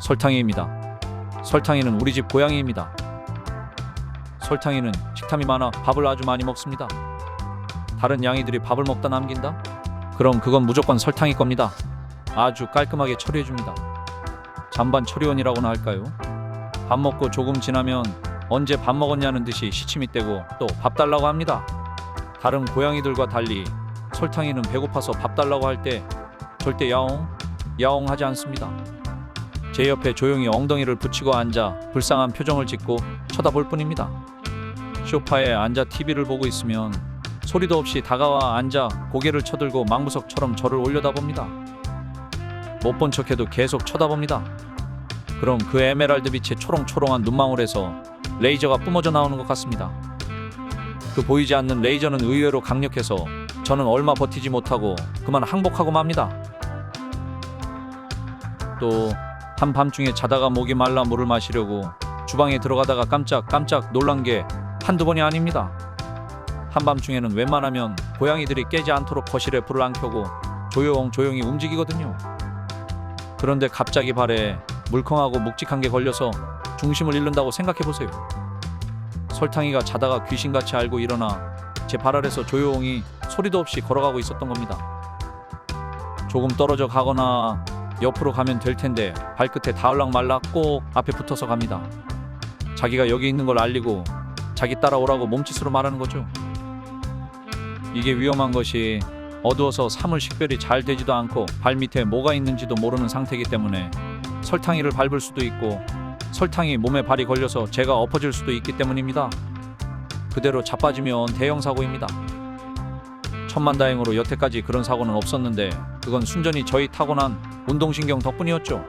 설탕이입니다. 설탕이는 우리 집 고양이입니다. 설탕이는 식탐이 많아 밥을 아주 많이 먹습니다. 다른 양이들이 밥을 먹다 남긴다? 그럼 그건 무조건 설탕이 겁니다. 아주 깔끔하게 처리해줍니다. 잔반 처리원이라고나 할까요? 밥 먹고 조금 지나면 언제 밥 먹었냐는 듯이 시침이 떼고 또 밥 달라고 합니다. 다른 고양이들과 달리 설탕이는 배고파서 밥 달라고 할 때 절대 야옹 하지 않습니다. 제 옆에 조용히 엉덩이를 붙이고 앉아 불쌍한 표정을 짓고 쳐다볼 뿐입니다. 소파에 앉아 TV를 보고 있으면 소리도 없이 다가와 앉아 고개를 쳐들고 망부석처럼 저를 올려다봅니다. 못 본 척해도 계속 쳐다봅니다. 그럼 그 에메랄드 빛의 초롱초롱한 눈망울에서 레이저가 뿜어져 나오는 것 같습니다. 그 보이지 않는 레이저는 의외로 강력해서 저는 얼마 버티지 못하고 그만 항복하고 맙니다. 또 한밤중에 자다가 목이 말라 물을 마시려고 주방에 들어가다가 깜짝 놀란 게 한두 번이 아닙니다. 한밤중에는 웬만하면 고양이들이 깨지 않도록 거실에 불을 안 켜고 조용히 움직이거든요. 그런데 갑자기 발에 물컹하고 묵직한 게 걸려서 중심을 잃는다고 생각해보세요. 설탕이가 자다가 귀신같이 알고 일어나 제 발 아래서 조용히 소리도 없이 걸어가고 있었던 겁니다. 조금 떨어져 가거나 옆으로 가면 될 텐데 발끝에 닿을락말락 꼭 앞에 붙어서 갑니다. 자기가 여기 있는 걸 알리고 자기 따라오라고 몸짓으로 말하는 거죠. 이게 위험한 것이 어두워서 사물 식별이 잘 되지도 않고 발 밑에 뭐가 있는지도 모르는 상태이기 때문에 설탕이를 밟을 수도 있고 설탕이 몸에 발이 걸려서 제가 엎어질 수도 있기 때문입니다. 그대로 자빠지면 대형 사고입니다. 천만다행으로 여태까지 그런 사고는 없었는데 그건 순전히 저희 타고난 운동신경 덕분이었죠.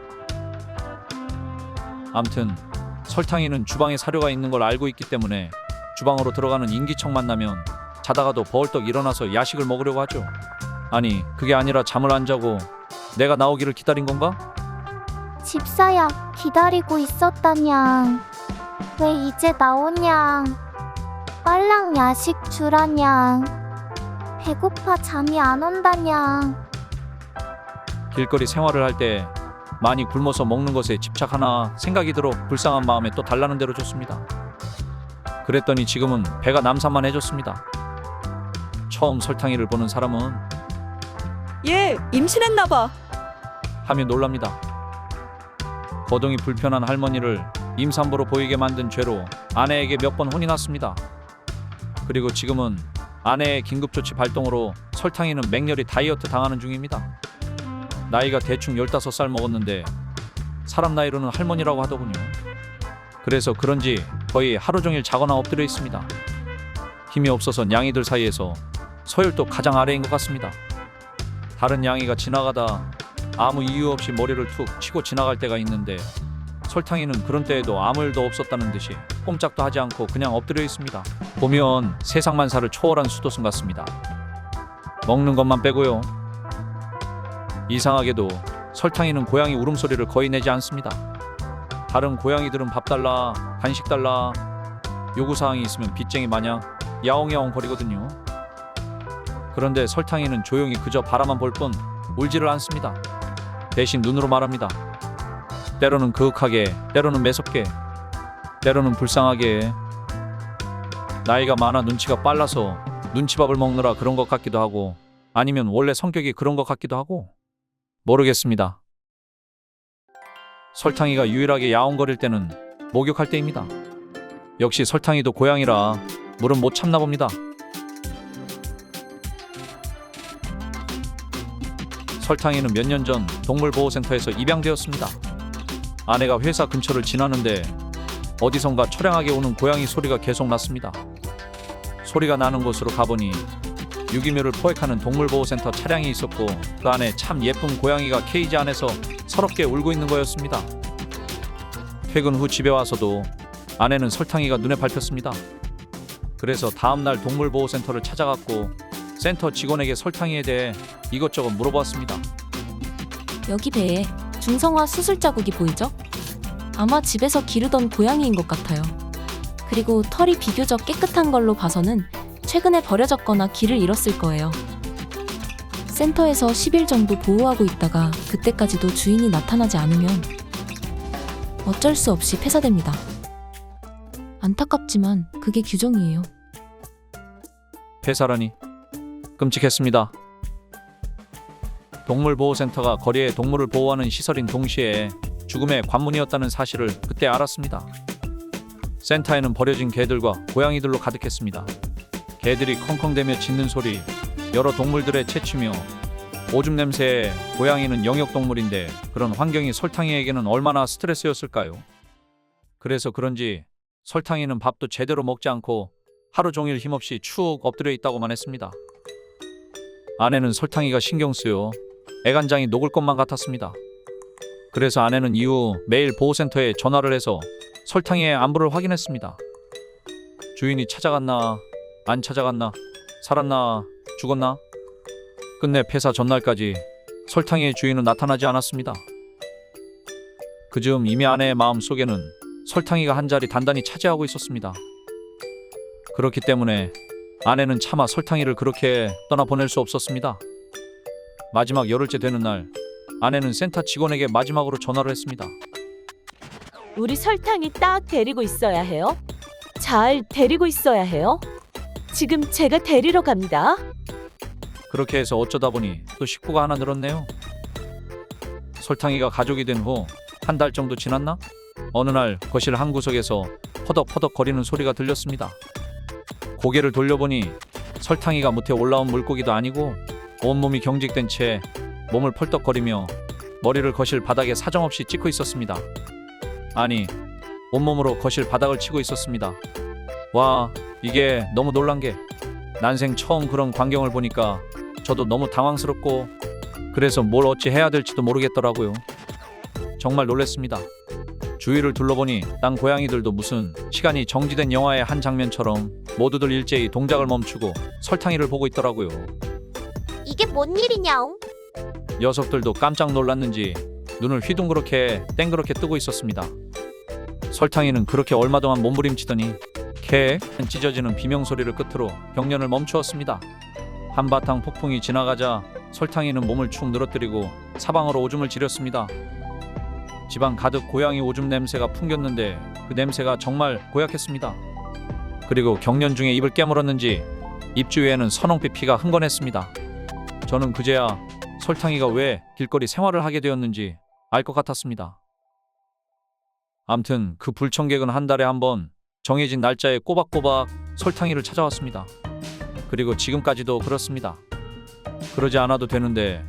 암튼 설탕이는 주방에 사료가 있는 걸 알고 있기 때문에 주방으로 들어가는 인기척만 나면 자다가도 벌떡 일어나서 야식을 먹으려고 하죠. 아니 그게 아니라 잠을 안 자고 내가 나오기를 기다린 건가? 집사야, 기다리고 있었다냥. 왜 이제 나오냥? 빨랑 야식 주라냥. 배고파 잠이 안 온다냥. 길거리 생활을 할 때 많이 굶어서 먹는 것에 집착하나 생각이 들어 불쌍한 마음에 또 달라는 대로 줬습니다. 그랬더니 지금은 배가 남산만해졌습니다. 처음 설탕이를 보는 사람은 얘 임신했나봐. 하며 놀랍니다. 거동이 불편한 할머니를 임산부로 보이게 만든 죄로 아내에게 몇 번 혼이 났습니다. 그리고 지금은 아내의 긴급조치 발동으로 설탕이는 맹렬히 다이어트 당하는 중입니다. 나이가 대충 15살 먹었는데 사람 나이로는 할머니라고 하더군요. 그래서 그런지 거의 하루 종일 자거나 엎드려 있습니다. 힘이 없어서 냥이들 사이에서 서열도 가장 아래인 것 같습니다. 다른 냥이가 지나가다 아무 이유 없이 머리를 툭 치고 지나갈 때가 있는데 설탕이는 그런 때에도 아무 일도 없었다는 듯이 꼼짝도 하지 않고 그냥 엎드려 있습니다. 보면 세상만사를 초월한 수도승 같습니다. 먹는 것만 빼고요. 이상하게도 설탕이는 고양이 울음소리를 거의 내지 않습니다. 다른 고양이들은 밥 달라, 간식 달라, 요구사항이 있으면 빚쟁이 마냥 야옹야옹 거리거든요. 그런데 설탕이는 조용히 그저 바라만 볼 뿐 울지를 않습니다. 대신 눈으로 말합니다. 때로는 그윽하게, 때로는 매섭게, 때로는 불쌍하게. 나이가 많아 눈치가 빨라서 눈치밥을 먹느라 그런 것 같기도 하고 아니면 원래 성격이 그런 것 같기도 하고 모르겠습니다. 설탕이가 유일하게 야옹거릴 때는 목욕할 때입니다. 역시 설탕이도 고양이라 물은 못 참나 봅니다. 설탕이는 몇 년 전 동물보호센터에서 입양되었습니다. 아내가 회사 근처를 지나는데 어디선가 처량하게 우는 고양이 소리가 계속 났습니다. 소리가 나는 곳으로 가보니 유기묘를 포획하는 동물보호센터 차량이 있었고 그 안에 참 예쁜 고양이가 케이지 안에서 서럽게 울고 있는 거였습니다. 퇴근 후 집에 와서도 아내는 설탕이가 눈에 밟혔습니다. 그래서 다음날 동물보호센터를 찾아갔고 센터 직원에게 설탕이에 대해 이것저것 물어봤습니다. 여기 배에 중성화 수술 자국이 보이죠? 아마 집에서 기르던 고양이인 것 같아요. 그리고 털이 비교적 깨끗한 걸로 봐서는 최근에 버려졌거나 길을 잃었을 거예요. 센터에서 10일 정도 보호하고 있다가 그때까지도 주인이 나타나지 않으면 어쩔 수 없이 폐사됩니다. 안타깝지만 그게 규정이에요. 폐사라니 끔찍했습니다. 동물보호센터가 거리의 동물을 보호하는 시설인 동시에 죽음의 관문이었다는 사실을 그때 알았습니다. 센터에는 버려진 개들과 고양이들로 가득했습니다. 개들이 컹컹대며 짖는 소리, 여러 동물들의 채취며 오줌 냄새에 고양이는 영역동물인데 그런 환경이 설탕이에게는 얼마나 스트레스였을까요? 그래서 그런지 설탕이는 밥도 제대로 먹지 않고 하루 종일 힘없이 축 엎드려 있다고만 했습니다. 아내는 설탕이가 신경 쓰여 애간장이 녹을 것만 같았습니다. 그래서 아내는 이후 매일 보호센터에 전화를 해서 설탕이의 안부를 확인했습니다. 주인이 찾아갔나, 안 찾아갔나, 살았나, 죽었나? 끝내 폐사 전날까지 설탕이의 주인은 나타나지 않았습니다. 그 즈음 이미 아내의 마음 속에는 설탕이가 한 자리 단단히 차지하고 있었습니다. 그렇기 때문에 아내는 차마 설탕이를 그렇게 떠나보낼 수 없었습니다. 마지막 열흘째 되는 날, 아내는 센터 직원에게 마지막으로 전화를 했습니다. 우리 설탕이 딱 데리고 있어야 해요. 잘 데리고 있어야 해요. 지금 제가 데리러 갑니다. 그렇게 해서 어쩌다 보니 또 식구가 하나 늘었네요. 설탕이가 가족이 된 후 한 달 정도 지났나? 어느 날 거실 한 구석에서 퍼덕퍼덕 거리는 소리가 들렸습니다. 고개를 돌려보니 설탕이가 무태 올라온 물고기도 아니고 온몸이 경직된 채 몸을 펄떡거리며 머리를 거실 바닥에 사정없이 찍고 있었습니다. 아니, 온몸으로 거실 바닥을 치고 있었습니다. 와, 이게 너무 놀란 게 난생 처음 그런 광경을 보니까 저도 너무 당황스럽고 그래서 뭘 어찌 해야 될지도 모르겠더라고요. 정말 놀랬습니다. 주위를 둘러보니 딴 고양이들도 무슨 시간이 정지된 영화의 한 장면처럼 모두들 일제히 동작을 멈추고 설탕이를 보고 있더라고요. 이게 뭔 일이냐옹? 녀석들도 깜짝 놀랐는지 눈을 휘둥그렇게 땡그렇게 뜨고 있었습니다. 설탕이는 그렇게 얼마 동안 몸부림치더니 캐 찢어지는 비명소리를 끝으로 경련을 멈추었습니다. 한바탕 폭풍이 지나가자 설탕이는 몸을 축 늘어뜨리고 사방으로 오줌을 지렸습니다. 집안 가득 고양이 오줌 냄새가 풍겼는데 그 냄새가 정말 고약했습니다. 그리고 경련 중에 입을 깨물었는지 입 주위에는 선홍빛 피가 흥건했습니다. 저는 그제야 설탕이가 왜 길거리 생활을 하게 되었는지 알 것 같았습니다. 암튼 그 불청객은 한 달에 한 번 정해진 날짜에 꼬박꼬박 설탕이를 찾아왔습니다. 그리고 지금까지도 그렇습니다. 그러지 않아도 되는데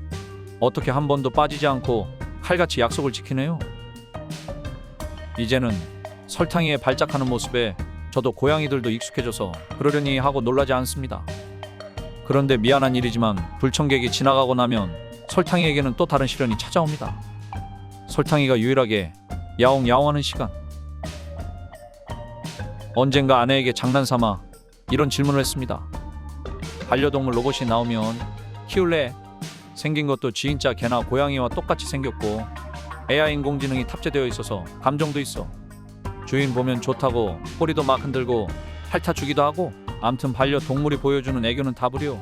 어떻게 한 번도 빠지지 않고 칼같이 약속을 지키네요. 이제는 설탕이의 발작하는 모습에 저도 고양이들도 익숙해져서 그러려니 하고 놀라지 않습니다. 그런데 미안한 일이지만 불청객이 지나가고 나면 설탕이에게는 또 다른 시련이 찾아옵니다. 설탕이가 유일하게 야옹야옹하는 시간. 언젠가 아내에게 장난삼아 이런 질문을 했습니다. 반려동물 로봇이 나오면 키울래? 생긴 것도 지인자 개나 고양이와 똑같이 생겼고 AI 인공지능이 탑재되어 있어서 감정도 있어. 주인 보면 좋다고 꼬리도 막 흔들고 핥아주기도 하고 암튼 반려동물이 보여주는 애교는 다부려.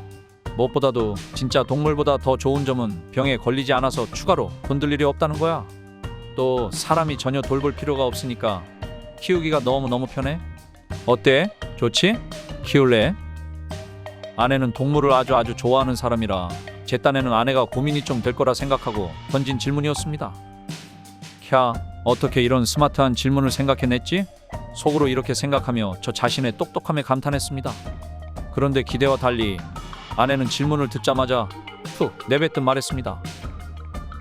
무엇보다도 진짜 동물보다 더 좋은 점은 병에 걸리지 않아서 추가로 돈 들 일이 없다는 거야. 또 사람이 전혀 돌볼 필요가 없으니까 키우기가 너무너무 편해. 어때? 좋지? 키울래? 아내는 동물을 아주 좋아하는 사람이라 제 딴에는 아내가 고민이 좀 될 거라 생각하고 던진 질문이었습니다. 캬, 어떻게 이런 스마트한 질문을 생각해냈지? 속으로 이렇게 생각하며 저 자신의 똑똑함에 감탄했습니다. 그런데 기대와 달리 아내는 질문을 듣자마자 툭 내뱉듯 말했습니다.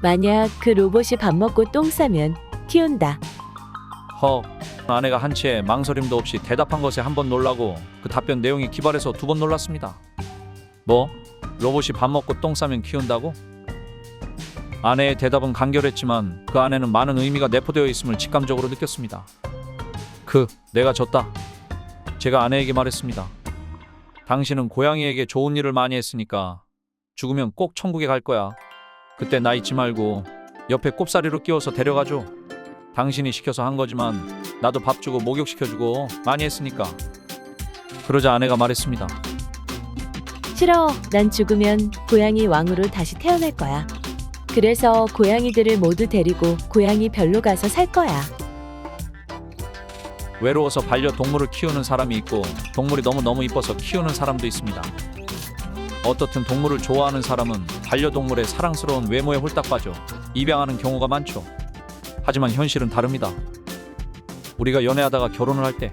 만약 그 로봇이 밥 먹고 똥 싸면 키운다. 헉, 아내가 한치의 망설임도 없이 대답한 것에 한 번 놀라고 그 답변 내용이 기발해서 두 번 놀랐습니다. 뭐? 로봇이 밥 먹고 똥 싸면 키운다고? 아내의 대답은 간결했지만 그 안에는 많은 의미가 내포되어 있음을 직감적으로 느꼈습니다. 내가 졌다. 제가 아내에게 말했습니다. 당신은 고양이에게 좋은 일을 많이 했으니까 죽으면 꼭 천국에 갈 거야. 그때 나 잊지 말고 옆에 꼽사리로 끼워서 데려가줘. 당신이 시켜서 한 거지만 나도 밥 주고 목욕시켜주고 많이 했으니까. 그러자 아내가 말했습니다. 싫어. 난 죽으면 고양이 왕으로 다시 태어날 거야. 그래서 고양이들을 모두 데리고 고양이 별로 가서 살 거야. 외로워서 반려동물을 키우는 사람이 있고 동물이 너무너무 이뻐서 키우는 사람도 있습니다. 어떻든 동물을 좋아하는 사람은 반려동물의 사랑스러운 외모에 홀딱 빠져 입양하는 경우가 많죠. 하지만 현실은 다릅니다. 우리가 연애하다가 결혼을 할 때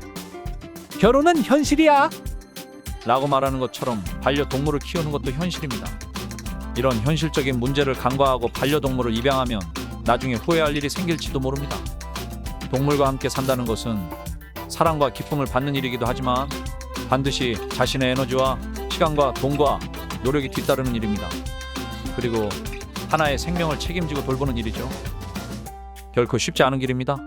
결혼은 현실이야 라고 말하는 것처럼 반려동물을 키우는 것도 현실입니다. 이런 현실적인 문제를 간과하고 반려동물을 입양하면 나중에 후회할 일이 생길지도 모릅니다. 동물과 함께 산다는 것은 사랑과 기쁨을 받는 일이기도 하지만 반드시 자신의 에너지와 시간과 돈과 노력이 뒤따르는 일입니다. 그리고 하나의 생명을 책임지고 돌보는 일이죠. 결코 쉽지 않은 길입니다.